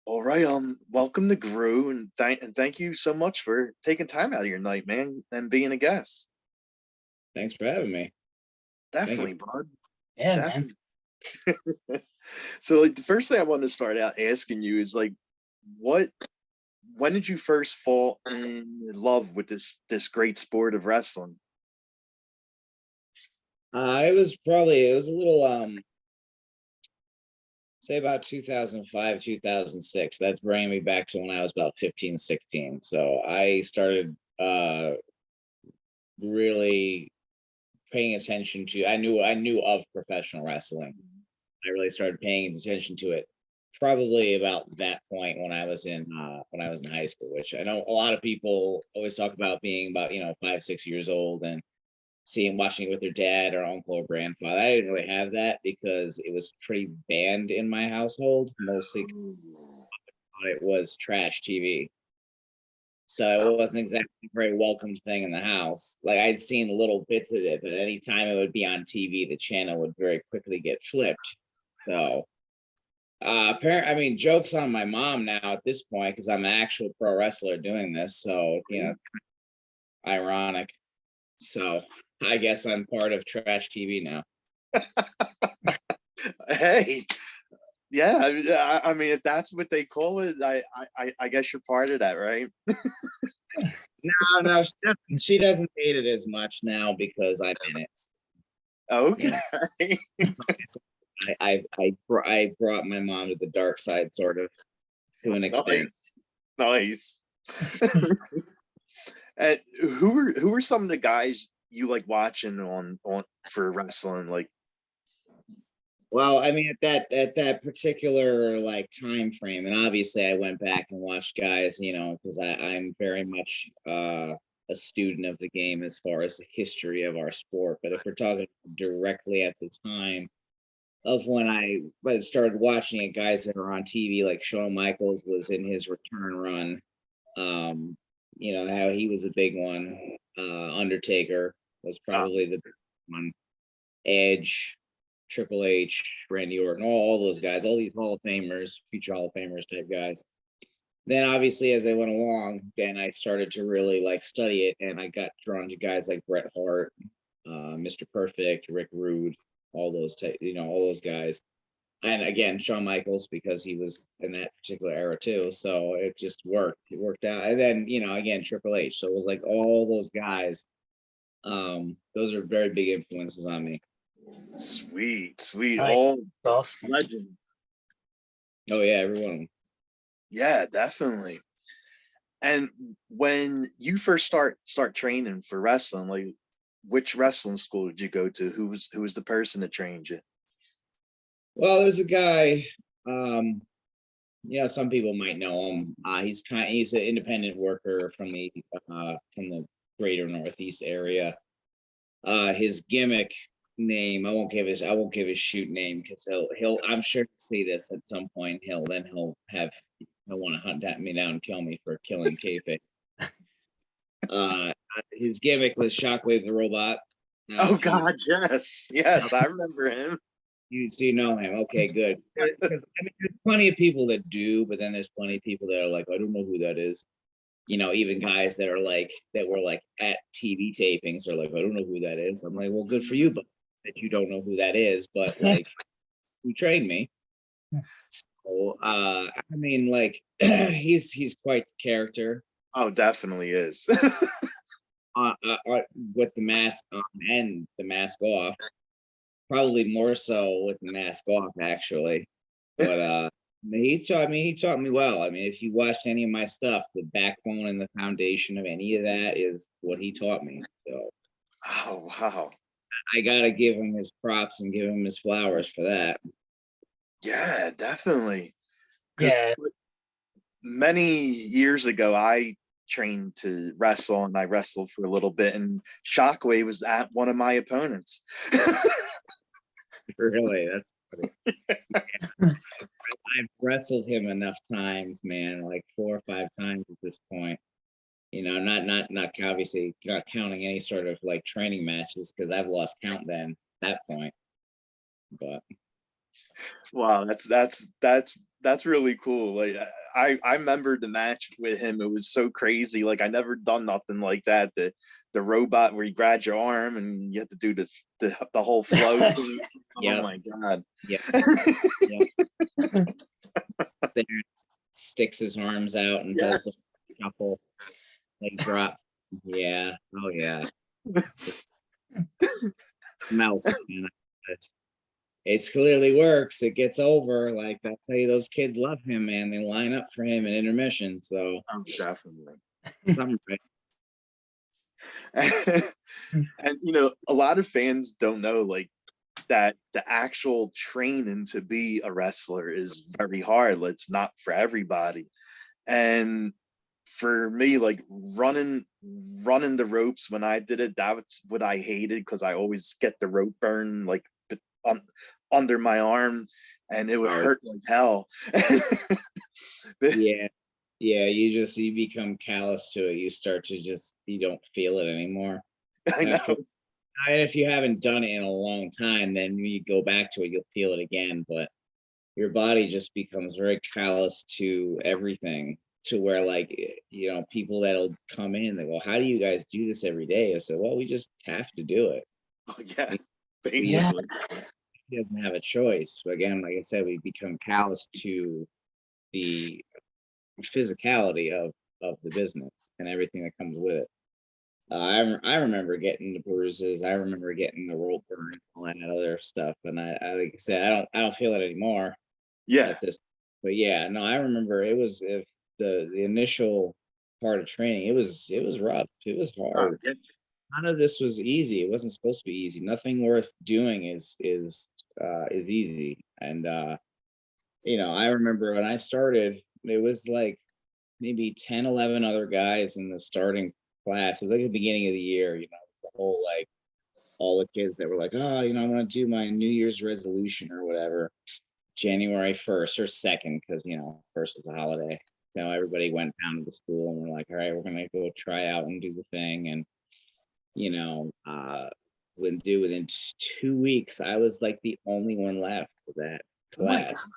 All right, welcome to Grue, and thank you so much for taking time out of your night, man, and being a guest. Thanks for having me. Thank you. Definitely, bud. Yeah, man. Definitely. So, like, the first thing I want to start out asking you is like, what, when did you first fall in love with this great sport of wrestling? It was a little say about 2005, 2006. That's bringing me back to when I was about 15, 16. So I started really paying attention to I knew of professional wrestling. I really started paying attention to it probably about that point when I was in high school, which I know a lot of people always talk about being about, 5, 6 years old and watching it with their dad or uncle or grandfather. I didn't really have that because it was pretty banned in my household, mostly 'cause Ooh. it was trash TV. So Oh, it wasn't exactly a very welcomed thing in the house. Like I'd seen little bits of it, but anytime it would be on TV, the channel would very quickly get flipped. So I mean, jokes on my mom now at this point because I'm an actual pro wrestler doing this. So, ironic. So I guess I'm part of trash TV now. hey, yeah. I mean, if that's what they call it, I guess you're part of that, right? No, no, she doesn't hate it as much now because I'm in it. You Okay. know, it's- I brought my mom to the dark side, sort of, to an extent. Nice, nice. And who are some of the guys you like watching on for wrestling? Like, Well, I mean, at that particular like time frame, and obviously I went back and watched guys, because I'm very much a student of the game as far as the history of our sport. But if we're talking directly at the time of when I started watching it, guys that are on TV, like Shawn Michaels was in his return run. Um, how he was a big one. Undertaker was uh, probably the big one. Edge, Triple H, Randy Orton, all those guys, all these Hall of Famers, future Hall of Famers type guys. Then obviously as I went along, then I started to really like study it, and I got drawn to guys like Bret Hart, Mr. Perfect, Rick Rude, all those guys. And again, Shawn Michaels because he was in that particular era too. So it just worked. It worked out. And then, again, Triple H. So it was like all those guys. Those are very big influences on me. sweet, sweet, Nice. all Awesome. legends. Oh yeah, every one of them. Yeah, definitely. And when you first start training for wrestling, like, which wrestling school did you go to? Who was the person that trained you? Well, there's a guy, some people might know him. He's an independent worker from the greater Northeast area. His gimmick name, I won't give his shoot name because he'll I'm sure he'll see this at some point. He'll want to hunt me down and kill me for killing kayfabe. Uh, his gimmick was Shockwave the Robot. Now, Oh if you God, yes, yes, I remember him. you know him, okay, good. Because I mean, there's plenty of people that do, but then there's plenty of people that are like, I don't know who that is. Even guys that were like at TV tapings are like, I don't know who that is. I'm like, well, good for you, but that you don't know who that is, but like, who trained me? So, I mean, like, he's quite the character. Oh, definitely is. With the mask on and the mask off. Probably more so with the mask off, actually. But he taught me well. I mean, if you watched any of my stuff, the backbone and the foundation of any of that is what he taught me. So Oh wow. I gotta give him his props and give him his flowers for that. Yeah, definitely. Because Yeah. many years ago, I trained to wrestle and I wrestled for a little bit, and Shockwave was at one of my opponents. Really, that's funny. I've wrestled him enough times, man, like 4 or 5 times at this point. Not obviously not counting any sort of like training matches because I've lost count then at that point. But Wow, that's really cool. Like I remember the match with him. It was so crazy. Like I never done nothing like that. The robot where you grab your arm and you have to do the whole flow thing. Oh Yeah, my god. yeah, yeah. Sits there, sticks his arms out and does the Yes. couple leg drop. Yeah. Oh yeah. Mouse. Man. It's clearly works. It gets over. Like I tell you, those kids love him, man. They line up for him in intermission. So Oh, definitely. something right. And a lot of fans don't know like that the actual training to be a wrestler is very hard. Like, it's not for everybody. And for me, like running the ropes when I did it, that's what I hated because I always get the rope burn like on under my arm, and it would Hard. hurt like hell. But Yeah. Yeah. You become callous to it. You start to you don't feel it anymore. I And know. if you haven't done it in a long time, then when you go back to it, you'll feel it again. But your body just becomes very callous to everything, to where like people that'll come in, they go, how do you guys do this every day? I said, well, we just have to do it. Oh, yeah, We just basically. He doesn't have a choice. But again, like I said, we become callous to the physicality of the business and everything that comes with it. I remember getting the bruises. I remember getting the rope burn and all that other stuff. And I like I said, I don't feel it anymore Yeah. at this. But yeah, no, I remember it was if the initial part of training. It was rough. It was Oh, hard. yeah. None of this was easy. It wasn't supposed to be easy. Nothing worth doing is easy. And I remember when I started, it was like maybe 10, 11 other guys in the starting class. It was like the beginning of the year, it was the whole like all the kids that were like, oh, I want to do my New Year's resolution or whatever, January 1st or 2nd, because first was a holiday. Everybody went down to the school and we're like, all right, we're gonna go try out and do the thing. And you know, uh within 2 weeks, I was like the only one left for that Oh my god. class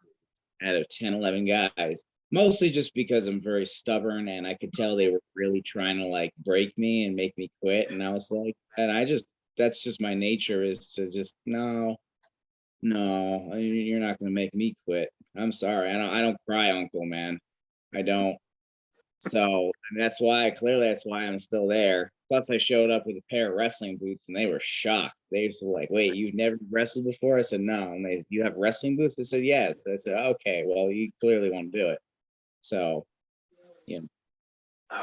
out of 10, 11 guys, mostly just because I'm very stubborn and I could tell they were really trying to like break me and make me quit. And I was like, that's just my nature, is to just, no, no, you're not going to make me quit. I'm sorry. I don't cry, uncle, man. I don't. So and that's why I'm still there. Plus, I showed up with a pair of wrestling boots, and they were shocked. They was like, "Wait, you've never wrestled before?" I said, "No." And you have wrestling boots? I said, "Yes." I said, "Okay, well, you clearly want to do it." So, you know,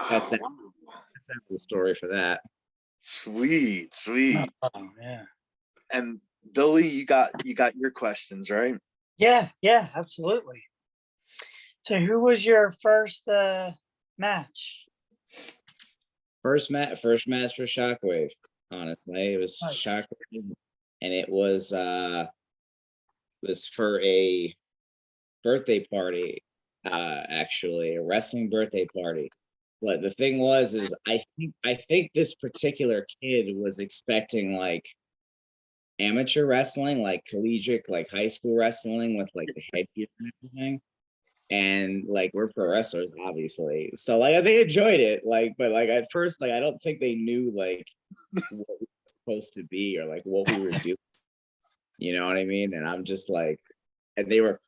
that's Oh, that. wow. That's that whole story for that. Sweet, sweet. Oh, yeah. And Billy, you got your questions, right? Yeah, yeah, absolutely. So who was your first match? First match for Shockwave. Honestly, it was Nice. Shockwave, and it was for a birthday party, actually a wrestling birthday party. But the thing was, is I think this particular kid was expecting like amateur wrestling, like collegiate, like high school wrestling with like the headgear and everything. And like we're pro wrestlers, obviously. So like they enjoyed it, like, but like at first, like I don't think they knew like what we were supposed to be or like what we were doing. You know what I mean? And I'm just like, and they were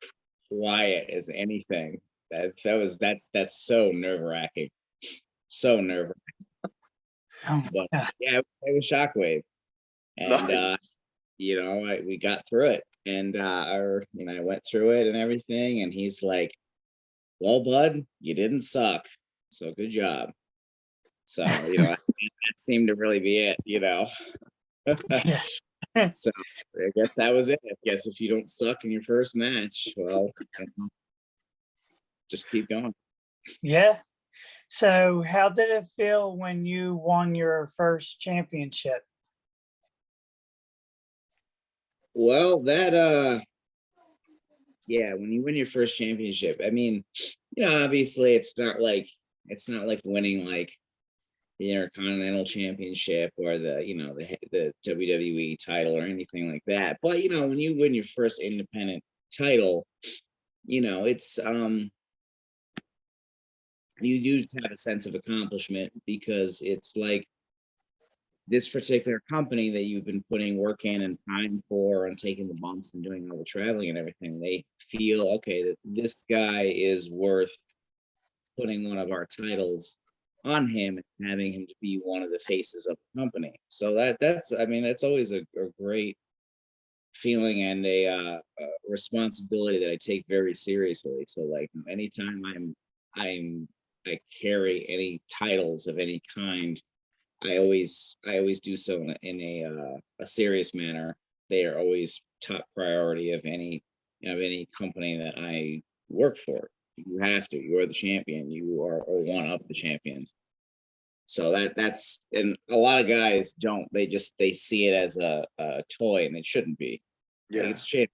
quiet as anything. That's so nerve-wracking. So nerve. Oh, But yeah. yeah, it was Shockwave. And Nice. we got through it. And I went through it and everything. And he's like, well, bud, you didn't suck. So good job. So, that seemed to really be it. Yeah. So I guess that was it. I guess if you don't suck in your first match, well, just keep going. Yeah. So how did it feel when you won your first championship? Well, yeah, when you win your first championship, I mean, obviously it's not like winning like the Intercontinental Championship or the WWE title or anything like that. But when you win your first independent title, it's you do have a sense of accomplishment because it's like this particular company that you've been putting work in and time for and taking the bumps and doing all the traveling and everything, they feel okay that this guy is worth putting one of our titles on him and having him to be one of the faces of the company. So that's always a great feeling and a responsibility that I take very seriously. So like anytime I carry any titles of any kind, I always do so in a serious manner. They are always top priority of any company that I work for. You have to. You are the champion. You are one of the champions. So that's and a lot of guys don't. They see it as a toy, and it shouldn't be. Like, Yeah. it's champion.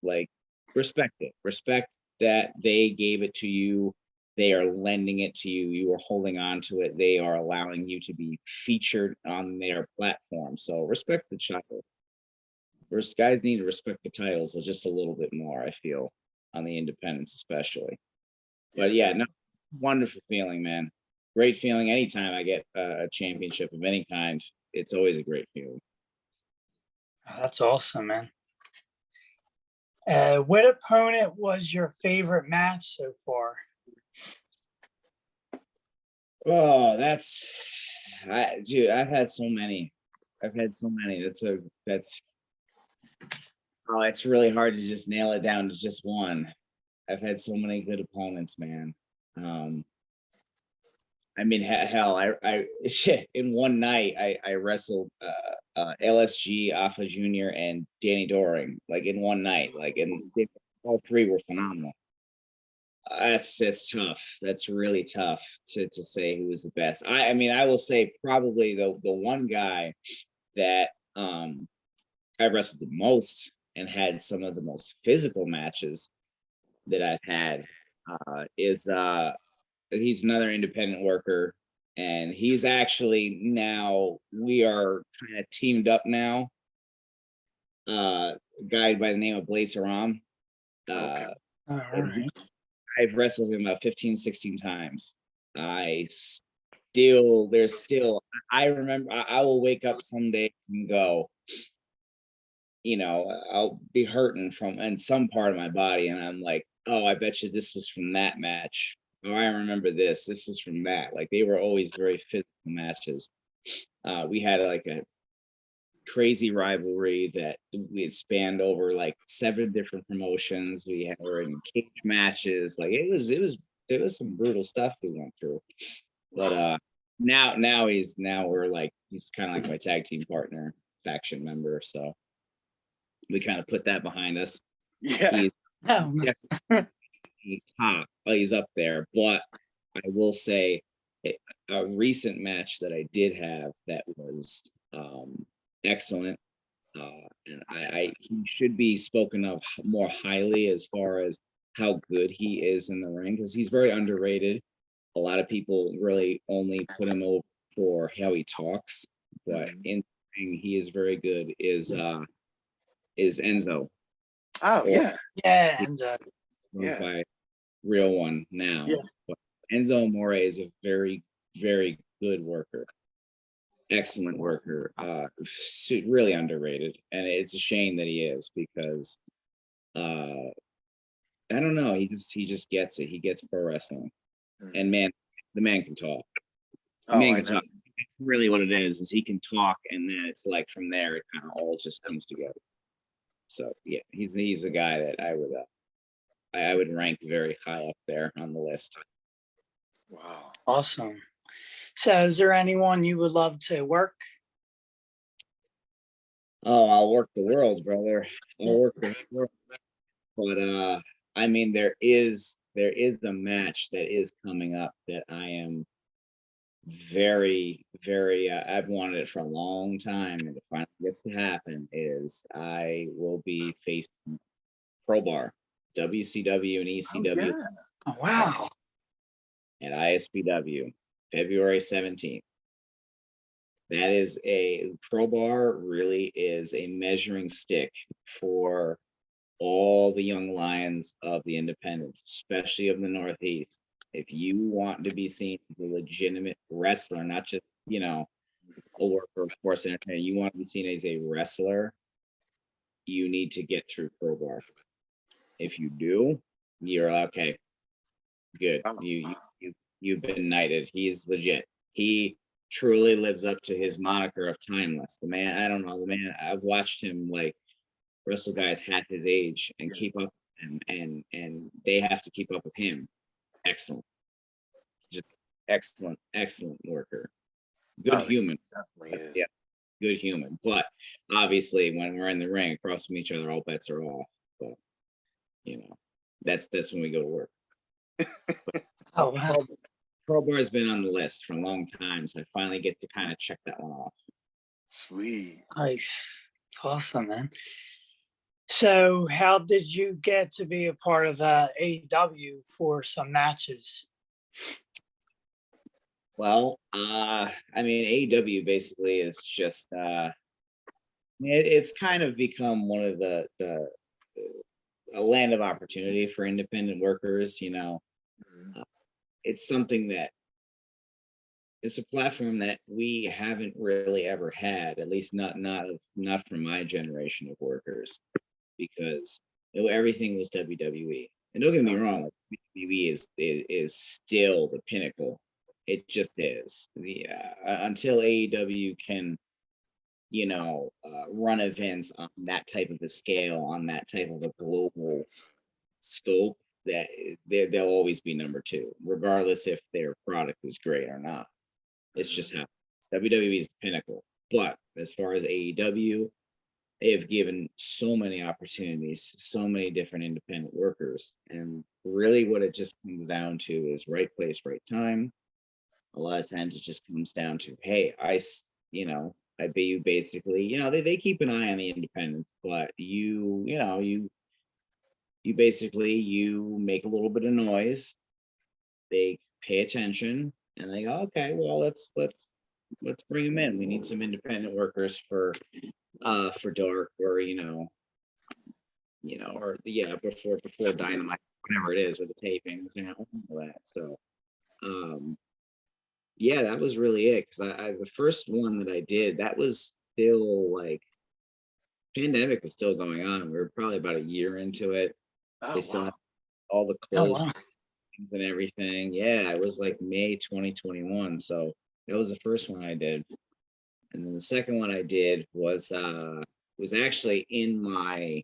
Like, respect it. Respect that they gave it to you. They are lending it to you. You are holding on to it. They are allowing you to be featured on their platform. So respect the title. First, guys need to respect the titles just a little bit more, I feel, on the independents especially. But yeah, no, wonderful feeling, man. Great feeling. Anytime I get a championship of any kind, it's always a great feeling. That's awesome, man. What opponent was your favorite match so far? Oh, dude, I've had so many. That's it's really hard to just nail it down to just one. I've had so many good opponents, man. I mean, hell, I shit, in one night I wrestled LSG, Alpha Junior, and Danny Doring, like in one night, all three were phenomenal. That's tough. That's really tough to say who was the best. I mean, I will say probably the one guy that I wrestled the most and had some of the most physical matches that I've had is he's another independent worker, and he's actually now we are kind of teamed up now. A guy by the name of Blaze Aram. All right. I've wrestled him about 15, 16 times. I remember I will wake up some days and go, I'll be hurting in some part of my body, and I'm like, oh, I bet you this was from that match. Oh, I remember this. This was from that. Like, they were always very physical matches. We had like a crazy rivalry that we had spanned over like 7 different promotions. Were in cage matches. Like, it was some brutal stuff we went through. But now he's kind of like my tag team partner, faction member. So we kind of put that behind us. Yeah. He's up there. But I will say a recent match that I did have that was excellent, and he should be spoken of more highly as far as how good he is in the ring, because he's very underrated. A lot of people really only put him over for how he talks, but in the ring, he is very good. Is Enzo? Oh yeah. Yeah, Enzo. By Real One now. Yeah. But Enzo Amore is a very, very good worker. Excellent worker. Really underrated. And it's a shame that he is, because I don't know. He just gets it. He gets pro wrestling. And man, the man can talk. The man can talk. It's really what it is he can talk, and then it's like from there it kind of all just comes together. So yeah, he's a guy that I would rank very high up there on the list. Wow. Awesome. So is there anyone you would love to work? Oh, I'll work the world, brother. I'll work the world. But I mean, there is a match that is coming up that I am very, very I've wanted it for a long time, and it finally gets to happen. Is I will be facing Crowbar, WCW and ECW. Oh, wow. At ISPW, February 17th. That is Crowbar really is a measuring stick for all the young lions of the independents, especially of the Northeast. If you want to be seen as a legitimate wrestler, not just, a worker of sports entertainment, you want to be seen as a wrestler, you need to get through Crowbar. If you do, you're okay. Good. You've been knighted. He's legit. He truly lives up to his moniker of timeless. The man, I don't know, the man, I've watched him like wrestle guys half his age and keep up and they have to keep up with him. Excellent. Just excellent worker. Good human. Definitely is. Yeah, good human. But obviously when we're in the ring across from each other, all bets are off. But that's when we go to work. Oh, wow. Crowbar's been on the list for a long time, so I finally get to kind of check that one off. Sweet. Nice. It's awesome, man. So how did you get to be a part of AEW for some matches? Well, AEW basically is just it's kind of become one of the a land of opportunity for independent workers. It's something that it's a platform that we haven't really ever had, at least not from my generation of workers, because everything was WWE. And don't get me wrong, WWE is still the pinnacle. It just is. Until AEW can, run events on that type of a scale, on that type of a global scope, that they'll always be number two, regardless if their product is great or not. It's just how WWE is the pinnacle. But as far as AEW, they have given so many opportunities, so many different independent workers. And really what it just comes down to is right place, right time. A lot of times it just comes down to, hey, I bet you basically, they keep an eye on the independents, but you basically, you make a little bit of noise, they pay attention, and they go, okay, well, let's bring them in. We need some independent workers for Dark, or before Dynamite, whatever it is, with the tapings and all that. So that was really it. Because I the first one that I did, that was still like pandemic was still going on. We were probably about a year into it. They still have all the closed things and everything. Yeah, it was like May 2021. So that was the first one I did. And then the second one I did was actually in my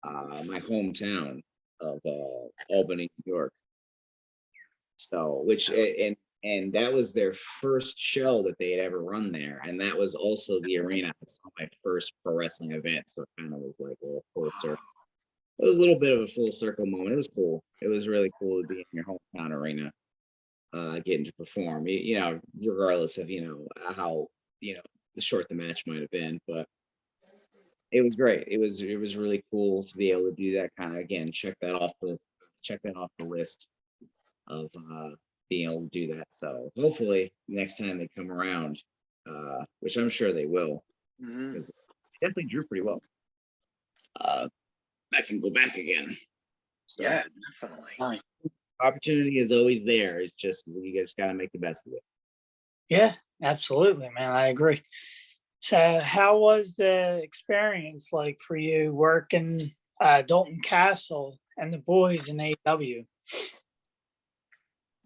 my hometown of Albany, New York. So and that was their first show that they had ever run there. And that was also the arena I saw my first pro wrestling event. So it kind of was like a full circle. It was a little bit of a full circle moment. It was cool. It was really cool to be in your hometown arena, getting to perform, regardless of, how, short the match might have been, but it was great. It was really cool to be able to do that kind of, again, check that off the list of being able to do that. So hopefully next time they come around, which I'm sure they will, because they definitely drew pretty well. I can go back again. So, yeah, definitely. Opportunity is always there. It's just you just got to make the best of it. Yeah, absolutely, man. I agree. So, how was the experience like for you working Dalton Castle and the boys in AEW?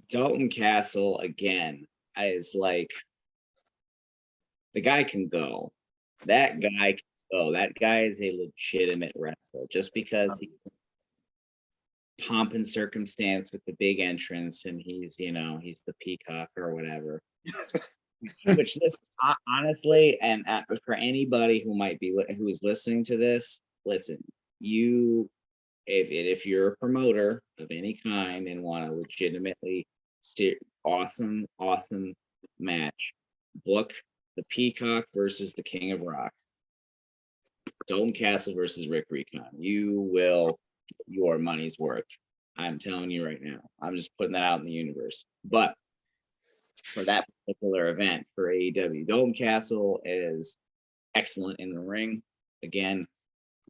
Dalton Castle again is like, the guy can go. That guy can go. That guy is a legitimate wrestler. Just because he's pomp and circumstance with the big entrance and he's the peacock or whatever. Which, listen, honestly, and for anybody who is listening to this, listen, if you're a promoter of any kind and want to legitimately awesome match, book the Peacock versus the King of Rock, Dalton Castle versus Rick Recon. You will your money's worth. I'm telling you right now. I'm just putting that out in the universe. But for that particular event for AEW, Dalton Castle is excellent in the ring. Again,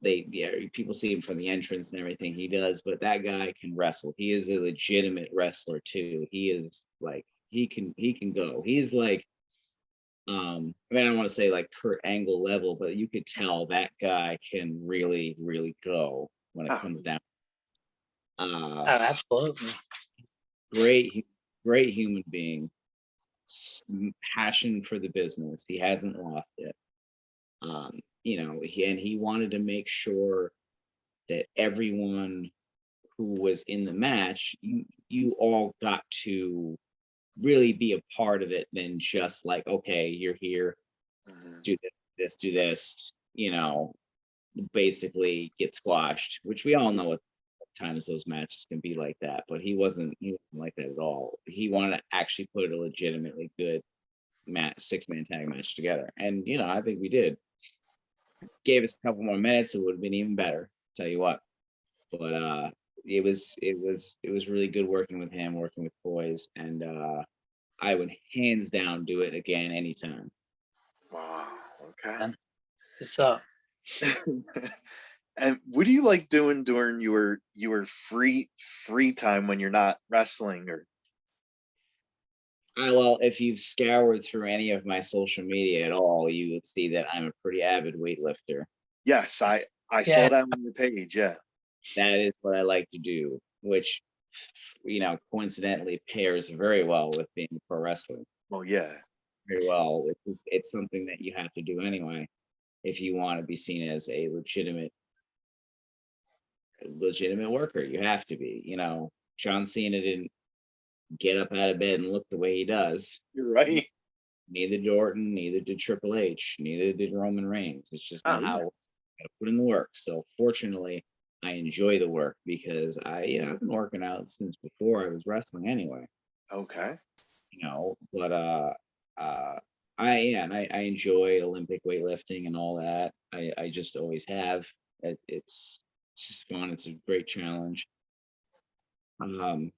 people see him from the entrance and everything he does, but that guy can wrestle. He is a legitimate wrestler too. He is like he can go. He is like I mean, I don't want to say like Kurt Angle level, but you could tell that guy can really, really go when it Oh, comes down. Oh, absolutely. Great human being, passion for the business. He hasn't lost it. He wanted to make sure that everyone who was in the match, you all got to really be a part of it than just like, okay, you're here, mhm. do do this, basically get squashed, which we all know what times those matches can be like that. But he wasn't like that at all. He wanted to actually put a legitimately good match, 6-man tag match together. And I think we did. Gave us a couple more minutes, it would have been even better, tell you what. But it was really good working with him, working with boys, and I would hands down do it again anytime. Wow. Okay. And so, And what do you like doing during your free time when you're not wrestling? Or Well, if you've scoured through any of my social media at all, you would see that I'm a pretty avid weightlifter. yes, I saw yeah, that on your page. Yeah. That is what I like to do, which coincidentally pairs very well with being a pro wrestler. Oh yeah. Very well. It's something that you have to do anyway if you want to be seen as a legitimate worker. You have to be. John Cena didn't get up out of bed and look the way he does. You're right. Neither did Orton, neither did Triple H, neither did Roman Reigns. It's just Oh not how yeah. it works. You gotta put in the work. So fortunately, I enjoy the work because I've been working out since before I was wrestling anyway. Okay. But I enjoy Olympic weightlifting and all that. I just always have. It's just fun. It's a great challenge. Um,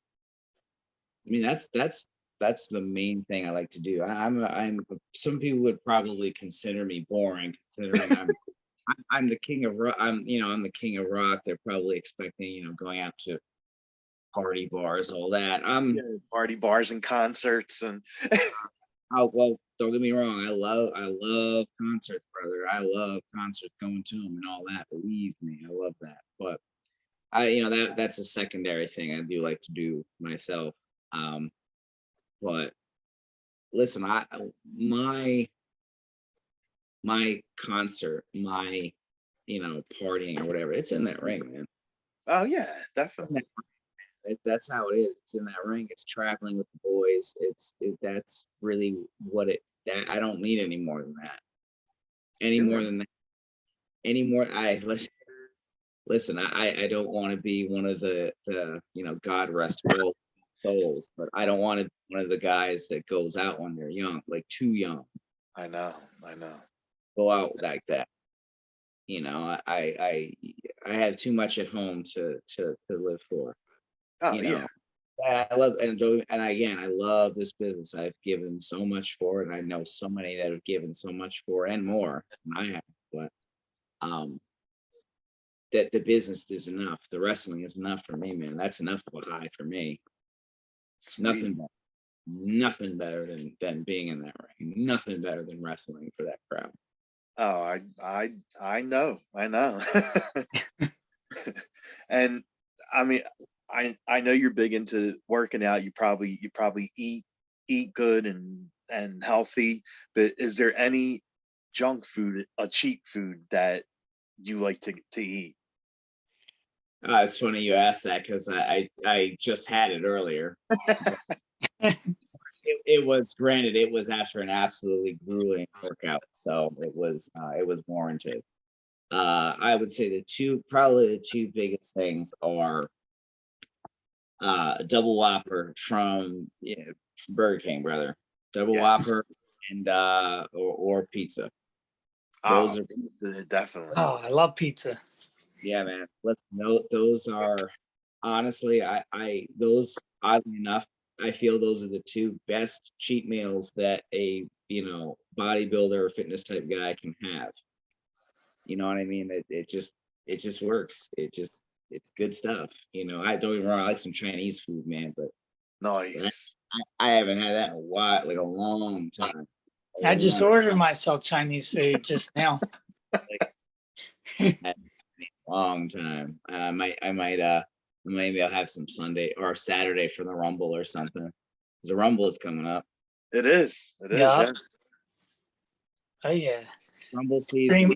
I mean, that's the main thing I like to do. I'm some people would probably consider me boring, considering I'm the king of rock. I'm the king of rock. They're probably expecting going out to party bars, all that. Yeah. Party bars and concerts and Well, don't get me wrong. I love concerts, brother. I love concerts, going to them and all that. Believe me, I love that. But that's a secondary thing I do like to do myself. Um, but listen, my concert, my partying or whatever, it's in that ring, man. oh yeah, In definitely. that that's how it is. It's in that ring. It's traveling with the boys. That's really what it. That I don't need any more than that. Any You're more right. than that. Any more. I listen. I don't want to be one of the God rest all souls, but I don't want to be one of the guys that goes out when they're young, like too young, I know. I know. go out like that. I have too much at home to live for. Oh You know, yeah. I love and again, I love this business. I've given so much for it. And I know so many that have given so much for and more than I have. But um, that the business is enough. The wrestling is enough for me, man. That's enough of a high for me. Sweet. Nothing better. Nothing better than being in that ring. Nothing better than wrestling for that crowd. Oh, I know. I know. And I mean, I know you're big into working out. You probably eat good and healthy, but is there any junk food, a cheap food that you like to eat? It's funny you asked that because I just had it earlier. But it was granted it was after an absolutely grueling workout, so it was warranted. I would say probably the two biggest things are a double whopper from Burger King, brother. Double Yeah. whopper and or pizza. Oh, Those are pizza, definitely. oh, I love pizza. Yeah, man. Let's know those are honestly, I those oddly enough, I feel those are the two best cheat meals that a bodybuilder or fitness type guy can have. You know what I mean? It just it just works. It's good stuff. You know, I don't get me wrong, I like some Chinese food, man, but Nice. I haven't had that in a while, like a long time. I just ordered myself Chinese food just now. Long time. Maybe I'll have some Sunday or Saturday for the Rumble or something. 'Cause the Rumble is coming up. It is. It is. Yeah. Yeah. Oh yeah. Rumble season.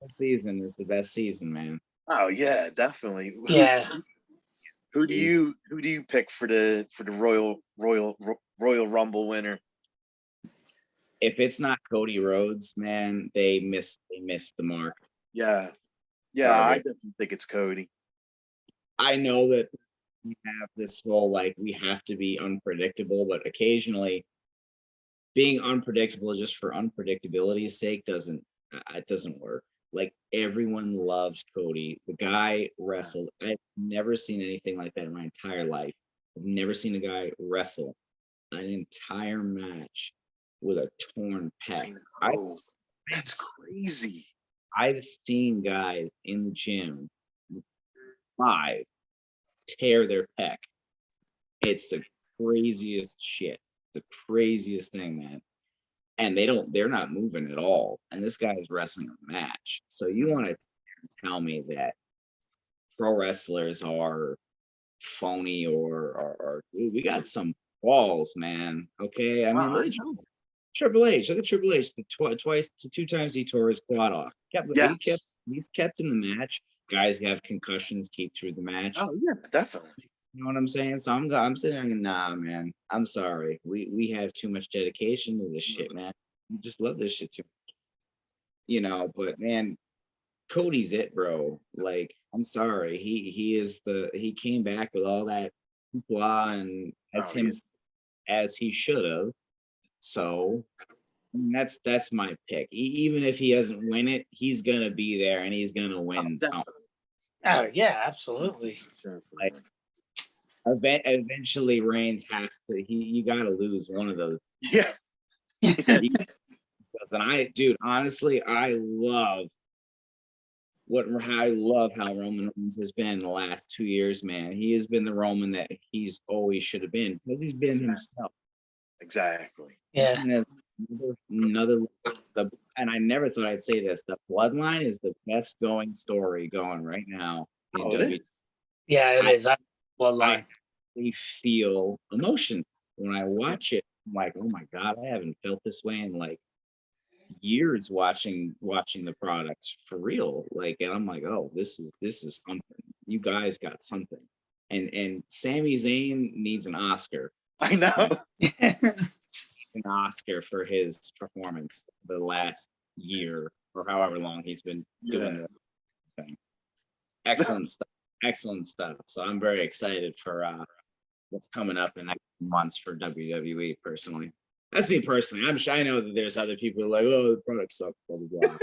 Season is the best season, man. Oh yeah, definitely. Yeah. Who do you pick for the Royal Rumble winner? If it's not Cody Rhodes, man, they missed the mark. Yeah. Yeah, I definitely think it's Cody. I know that we have this whole like we have to be unpredictable, but occasionally being unpredictable just for unpredictability's sake doesn't work. Like everyone loves Cody. The guy wrestled. I've never seen anything like that in my entire life. I've never seen a guy wrestle an entire match with a torn pec. That's crazy. I've seen guys in the gym live tear their pec. It's the craziest shit. The craziest thing, man. And they're not moving at all. And this guy is wrestling a match. So you want to tell me that pro wrestlers are phony or we got some balls, man. Okay. I mean, look at Triple H. Look at Triple H. Two times he tore his quad off. He's kept in the match. Guys have concussions, keep through the match. Oh yeah, definitely. You know what I'm saying? So I'm sitting there, nah, man. I'm sorry. We have too much dedication to this shit, man. We just love this shit too much. You know, but man, Cody's it, bro. Like, I'm sorry. He came back with all that hoopla and as he should have. So I mean, that's my pick. Even if he doesn't win it, he's gonna be there and he's gonna win something. Oh yeah, absolutely. Like, eventually Reigns has to. You got to lose one of those. Yeah. And honestly, I love how Roman Reigns has been in the last 2 years, man. He has been the Roman that he's always should have been because he's been himself. Exactly. Yeah. And and I never thought I'd say this. The Bloodline is the best going story going right now. It is. Yeah, it is. Bloodline. I feel emotions when I watch it. I'm like, oh my God, I haven't felt this way in like years watching the products for real. Like, and I'm like, oh, this is something. You guys got something. And Sami Zayn needs an Oscar. I know. An Oscar for his performance the last year or however long he's been doing the thing. Excellent stuff. So I'm very excited for what's coming up in the next months for WWE personally. That's me personally. I know that there's other people who are like, oh, the product sucks, blah, blah, blah.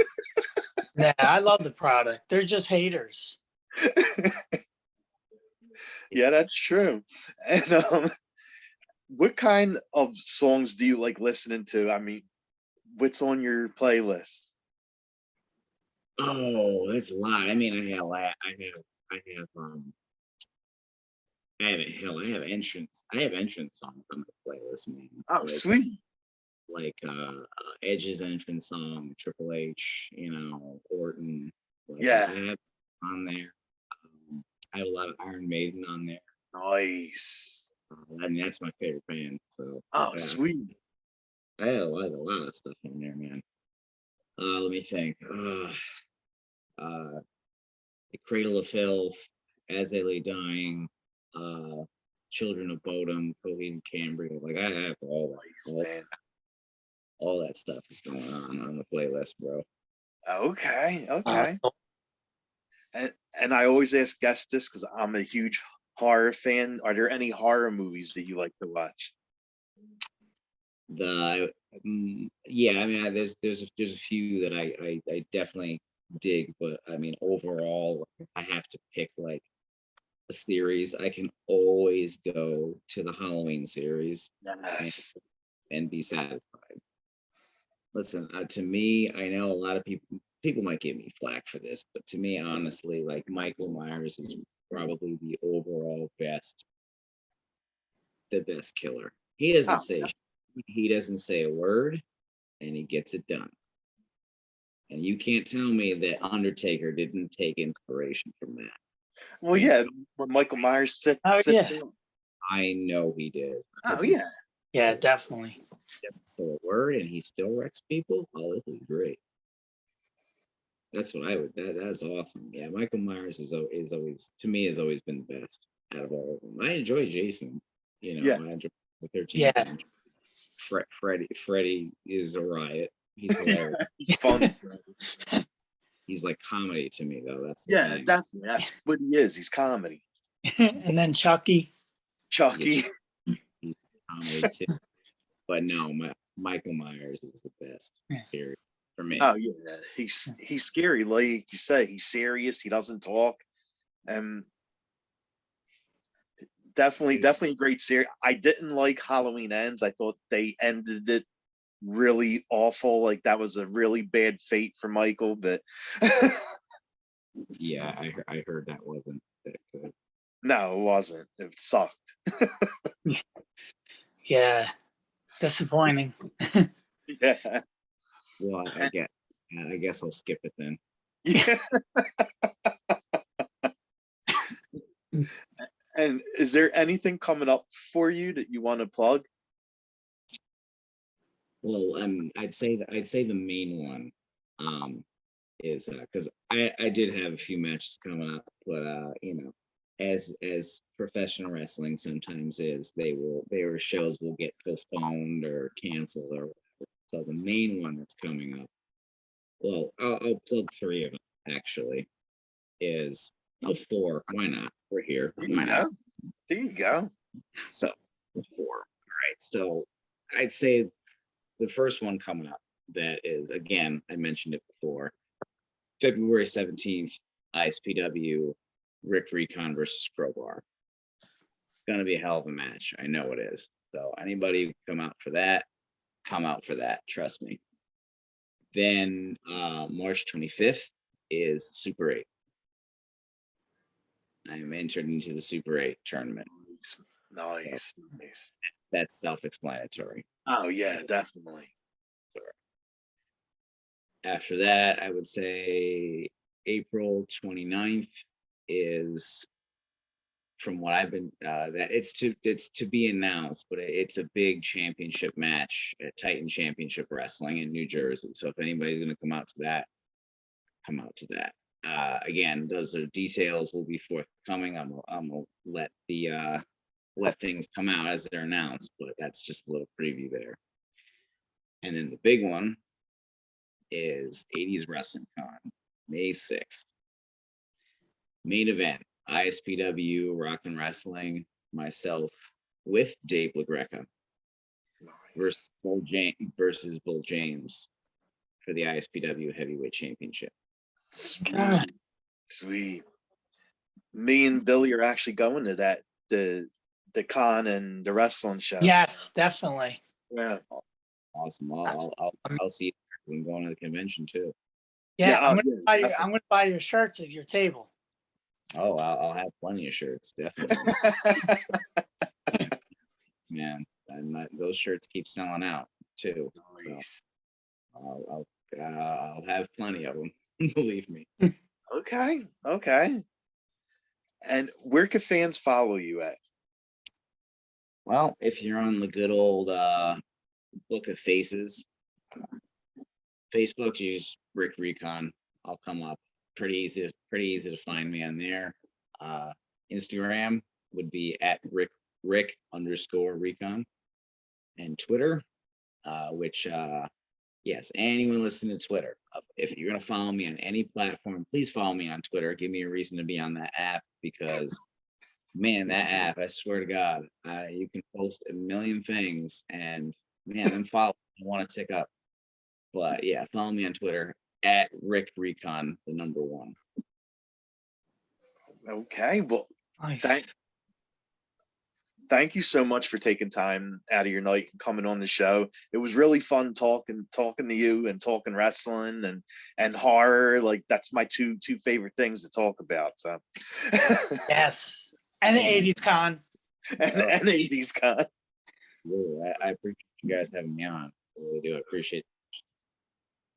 Yeah, I love the product. They're just haters. Yeah, that's true. And what kind of songs do you like listening to? I mean, what's on your playlist? Oh, that's a lot. I mean, I have entrance songs on the playlist, man. Oh, like, sweet. Like Edge's entrance song, Triple H, Orton. Like, Yeah. I have on there. I have a lot of Iron Maiden on there. Nice. I mean, that's my favorite band. So sweet. I have a lot of stuff in there, man. Let me think. The Cradle of Filth, As They Lay Dying, Children of Bodom, Coheed and Cambria. Like, I have all that stuff is going on the playlist, bro. Okay. And I always ask guests this because I'm a huge horror fan. Are there any horror movies that you like to watch? I mean, there's a few that I definitely dig, but I mean, overall, I have to pick like a series. I can always go to the Halloween series and be satisfied. Listen, to me, I know a lot of people might give me flack for this, but to me, honestly, like Michael Myers is probably the overall the best killer. He doesn't Oh, say he doesn't say a word, and he gets it done. And you can't tell me that Undertaker didn't take inspiration from that. well, yeah. When Michael Myers Oh, sits yeah. there. I know he did. Oh yeah. Yeah, definitely. He doesn't say a word, and he still wrecks people. Oh, this is great. That's what I would. That's awesome. Yeah, Michael Myers is always, to me, has always been the best out of all of them. I enjoy Jason. Yeah. I enjoy the 13 Yeah. fans. Freddie is a riot. He's hilarious. He's fun. He's like comedy to me, though. That's the Yeah, thing. definitely. That's what he is. He's comedy. And then Chucky. Chucky. He's comedy too. But no, Michael Myers is the best. Yeah. Period for me. Oh yeah, he's scary. Like you say, he's serious. He doesn't talk. And definitely a great series. I didn't like Halloween Ends. I thought they ended it really awful. Like that was a really bad fate for Michael. But Yeah, I heard that wasn't that good. no, it wasn't. It sucked. Yeah. Disappointing. Yeah. Well, I guess I'll skip it then. Yeah. And is there anything coming up for you that you want to plug? Well, I'd say the main one is because I did have a few matches coming up, but as professional wrestling sometimes is, their shows will get postponed or canceled or whatever. So the main one that's coming up, well, I'll plug 3 of them actually. Is 4? Why not? We're here. Why not? There you go. So 4. All right. So I'd say the first one coming up, that is, again, I mentioned it before, February 17th, ISPW, Rick Recon versus Crowbar. Gonna be a hell of a match. I know it is. So anybody who come out for that, trust me. Then March 25th is Super 8. I'm entered into the Super 8 tournament. Nice. That's self-explanatory. Oh yeah, definitely. After that, I would say April 29th is, from what I've been, that it's to be announced, but it's a big championship match at Titan Championship Wrestling in New Jersey. So if anybody's going to come out to that, come out to that. Again, those are details will be forthcoming. I'm gonna let things come out as they're announced, but that's just a little preview there. And then the big one is 80s Wrestling Con, May 6th. Main event, ISPW Rock and Wrestling, myself with Dave LaGreca versus Bull James for the ISPW Heavyweight Championship. Sweet. Me and Billy are actually going to that, the con and the wrestling show. Yes, definitely. Yeah. Awesome. I'll see you when going to the convention too. Yeah, Yeah, I'm gonna buy your shirts at your table. Oh, I'll have plenty of shirts, definitely. Man, and those shirts keep selling out too. Nice. So I'll have plenty of them. Believe me. Okay. And where can fans follow you at? Well, if you're on the good old Book of Faces, Facebook, use Rick Recon. I'll come up. Pretty easy to find me on there. Instagram would be at Rick_Recon, and Twitter, which yes, anyone listening to Twitter, if you're gonna follow me on any platform, please follow me on Twitter. Give me a reason to be on that app, because man, that app, I swear to God, you can post a million things, and man, then follow. I want to tick up. But yeah, follow me on Twitter at Rick Recon, the number 1. Okay, well, Nice. thank you so much for taking time out of your night and coming on the show. It was really fun talking to you and talking wrestling and horror. Like that's my two favorite things to talk about. So Yes. And the 80s con. and 80s con. Really, I appreciate you guys having me on. I really do. I appreciate it.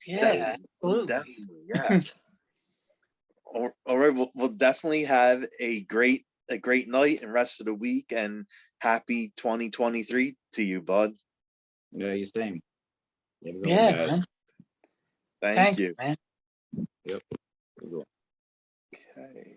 Yeah, absolutely. Definitely, yes. All right, we'll definitely have a great night and rest of the week, and happy 2023 to you, bud. Yeah, you same. You have a good one, Yeah, guys. man. Thank you. man. Yep. Have a good one. Okay.